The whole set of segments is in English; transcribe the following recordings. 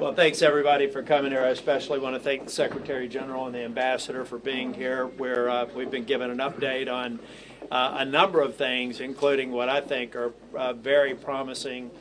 Well, thanks everybody for coming here. I especially want to thank the Secretary General and the Ambassador for being here, where we've been given an update on a number of things, including what I think are very promising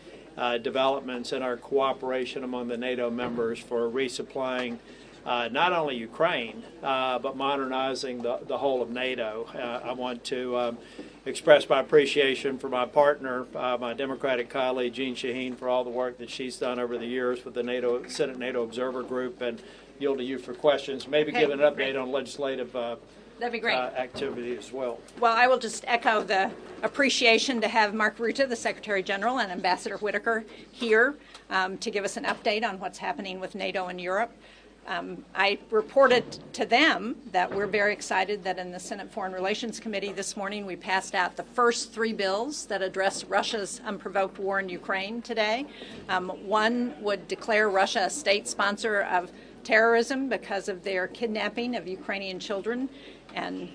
developments in our cooperation among the NATO members for resupplying not only Ukraine, but modernizing the whole of NATO. I want to express my appreciation for my partner, my Democratic colleague, Jean Shaheen, for all the work that she's done over the years with the Senate NATO Observer Group, and yield to you for questions. Maybe give an update on legislative That'd be great. Activity as well. Well, I will just echo the appreciation to have Mark Rutte, the Secretary General, and Ambassador Whitaker here to give us an update on what's happening with NATO and Europe. I reported to them that we're very excited that in the Senate Foreign Relations Committee this morning we passed out the first 3 bills that address Russia's unprovoked war in Ukraine today. One would declare Russia a state sponsor of terrorism because of their kidnapping of Ukrainian children, and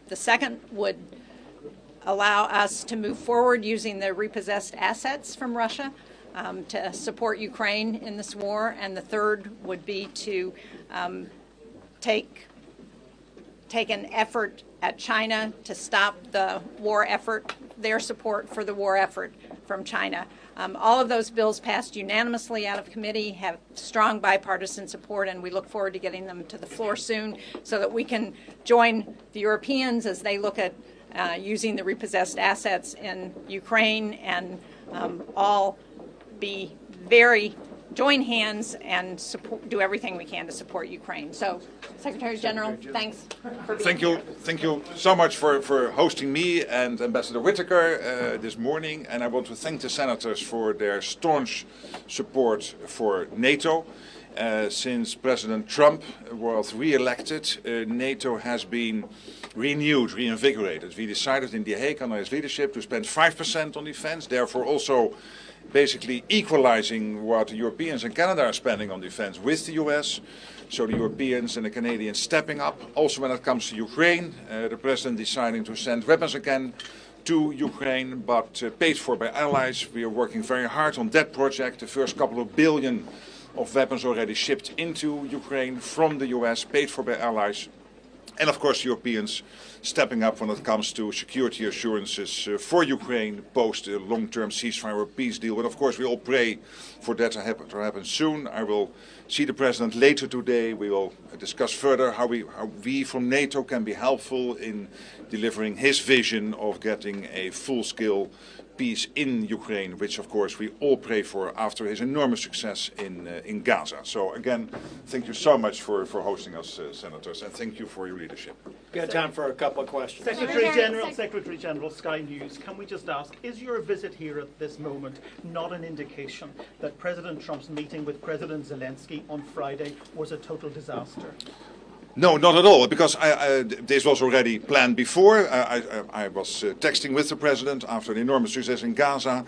the second would allow us to move forward using the repossessed assets from Russia to support Ukraine in this war, and the third would be to take an effort at China to stop the war effort, their support for the war effort from China. All of those bills passed unanimously out of committee, have strong bipartisan support, and we look forward to getting them to the floor soon so that we can join the Europeans as they look at using the repossessed assets in Ukraine and all join hands and do everything we can to support Ukraine. So, Secretary General, thanks for being here. Thank you so much for hosting me and Ambassador Whitaker this morning. And I want to thank the senators for their staunch support for NATO. Since President Trump was re-elected, NATO has been renewed, reinvigorated. We decided in The Hague under his leadership to spend 5% on defense, therefore also basically equalizing what the Europeans and Canada are spending on defense with the US. So the Europeans and the Canadians stepping up. Also when it comes to Ukraine, the President deciding to send weapons again to Ukraine, but paid for by allies. We are working very hard on that project. The first couple of billion of weapons already shipped into Ukraine from the US, paid for by allies. And of course Europeans stepping up when it comes to security assurances for Ukraine post a long-term ceasefire or peace deal. But of course we all pray for that to happen soon. I will see the President later today. We will discuss further how we from NATO can be helpful in delivering his vision of getting a full-scale peace in Ukraine, which of course we all pray for after his enormous success in Gaza. So again, thank you so much for hosting us, senators, and thank you for your leadership. We've got time for a couple of questions. Secretary General, Sky News, can we just ask, is your visit here at this moment not an indication that President Trump's meeting with President Zelenskyy on Friday was a total disaster? No, not at all, because this was already planned before. I was texting with the President after the enormous success in Gaza,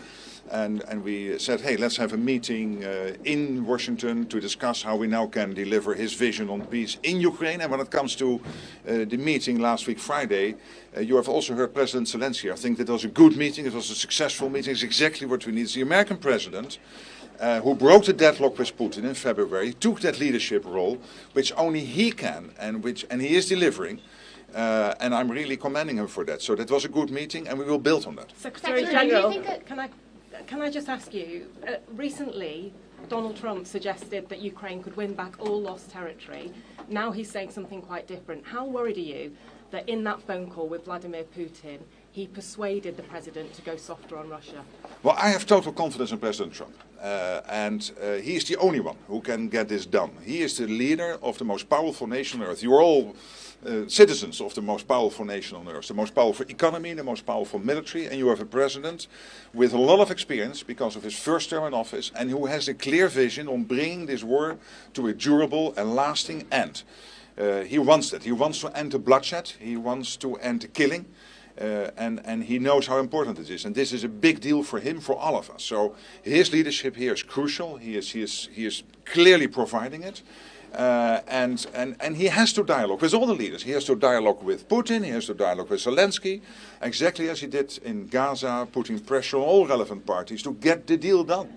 and we said, hey, let's have a meeting in Washington to discuss how we now can deliver his vision on peace in Ukraine. And when it comes to the meeting last week, Friday, you have also heard President Zelenskyy. I think that was a good meeting, it was a successful meeting, it's exactly what we need. It's the American President who broke the deadlock with Putin in February, took that leadership role, which only he can, and he is delivering, and I'm really commending him for that. So that was a good meeting, and we will build on that. Secretary General, can I just ask you, recently Donald Trump suggested that Ukraine could win back all lost territory. Now he's saying something quite different. How worried are you that in that phone call with Vladimir Putin, he persuaded the president to go softer on Russia? Well, I have total confidence in President Trump, and he is the only one who can get this done. He is the leader of the most powerful nation on earth. You are all citizens of the most powerful nation on earth, the most powerful economy, the most powerful military, and you have a president with a lot of experience because of his first term in office, and who has a clear vision on bringing this war to a durable and lasting end. He wants that. He wants to end the bloodshed. He wants to end the killing. And he knows how important it is, and this is a big deal for him, for all of us. So his leadership here is crucial. He is clearly providing it, and he has to dialogue with all the leaders. He has to dialogue with Putin. He has to dialogue with Zelenskyy, exactly as he did in Gaza, putting pressure on all relevant parties to get the deal done.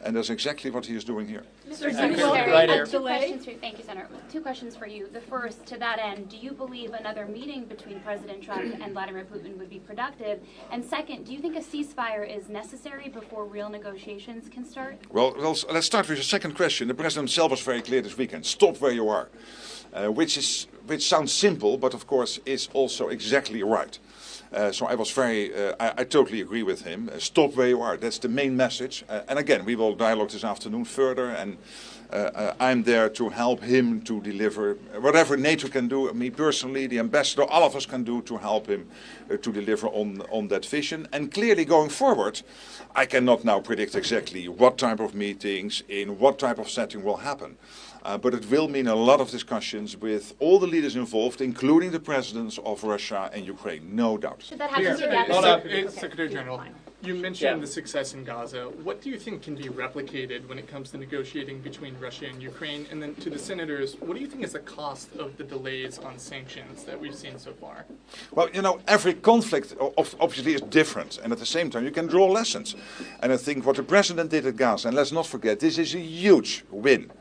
And that's exactly what he is doing here. Mr. Secretary, right here. Thank you, Senator. Two questions for you. The first, to that end, do you believe another meeting between President Trump and Vladimir Putin would be productive? And second, do you think a ceasefire is necessary before real negotiations can start? Well, let's start with the second question. The president himself was very clear this weekend. Stop where you are, which sounds simple, but of course is also exactly right. So I was I totally agree with him. Stop where you are. That's the main message. And again, we will dialogue this afternoon further, and I'm there to help him to deliver whatever NATO can do, me personally, the ambassador, all of us can do to help him to deliver on that vision. And clearly going forward, I cannot now predict exactly what type of meetings, in what type of setting will happen. But it will mean a lot of discussions with all the leaders involved, including the presidents of Russia and Ukraine, no doubt. Should that happen together? Hold up. Secretary General, you mentioned Yeah. the success in Gaza. What do you think can be replicated when it comes to negotiating between Russia and Ukraine? And then to the senators, what do you think is the cost of the delays on sanctions that we've seen so far? Well, you know, every conflict obviously is different, and at the same time you can draw lessons. And I think what the president did at Gaza, and let's not forget, this is a huge win.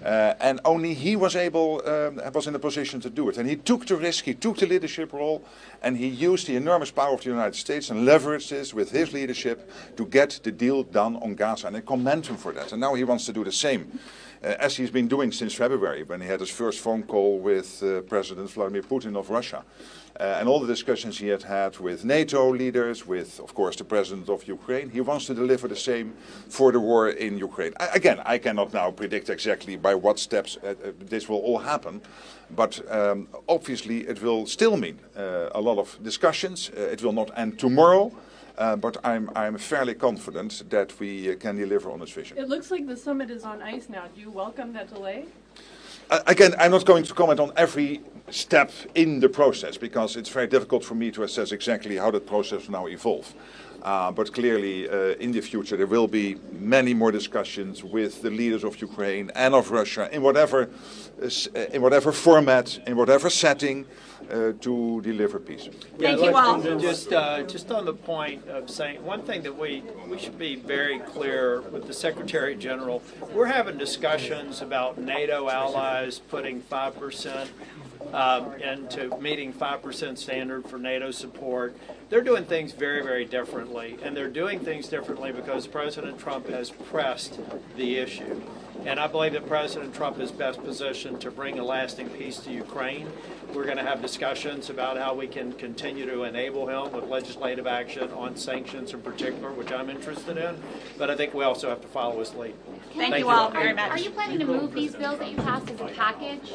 And only he was in a position to do it. And he took the risk, he took the leadership role, and he used the enormous power of the United States and leveraged this with his leadership to get the deal done on Gaza. And I commend him for that. And now he wants to do the same, as he's been doing since February, when he had his first phone call with President Vladimir Putin of Russia. And all the discussions he had with NATO leaders, with, of course, the president of Ukraine. He wants to deliver the same for the war in Ukraine. Again, I cannot now predict exactly by what steps this will all happen. But obviously it will still mean a lot of discussions. It will not end tomorrow. But I'm fairly confident that we can deliver on this vision. It looks like the summit is on ice now. Do you welcome that delay? Again, I'm not going to comment on every step in the process because it's very difficult for me to assess exactly how that process will now evolve. But clearly, in the future, there will be many more discussions with the leaders of Ukraine and of Russia in whatever format, in whatever setting, to deliver peace. Thank you all. Just on the point of saying, one thing that we should be very clear with the Secretary General, we're having discussions about NATO allies putting 5% into meeting 5% standard for NATO support. They're doing things very, very differently, and they're doing things differently because President Trump has pressed the issue. And I believe that President Trump is best positioned to bring a lasting peace to Ukraine. We're going to have discussions about how we can continue to enable him with legislative action on sanctions in particular, which I'm interested in. But I think we also have to follow his lead. Thank you all very much. Are you planning to move these bills that you passed as a package?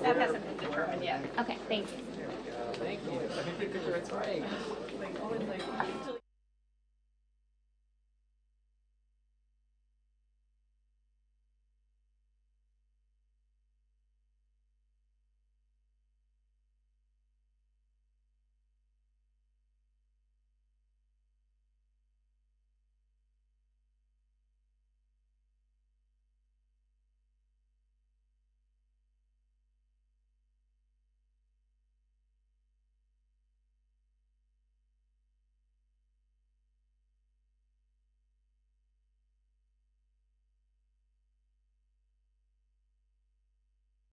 That hasn't been determined yet. Okay, thank you. Thank you. I think that's right.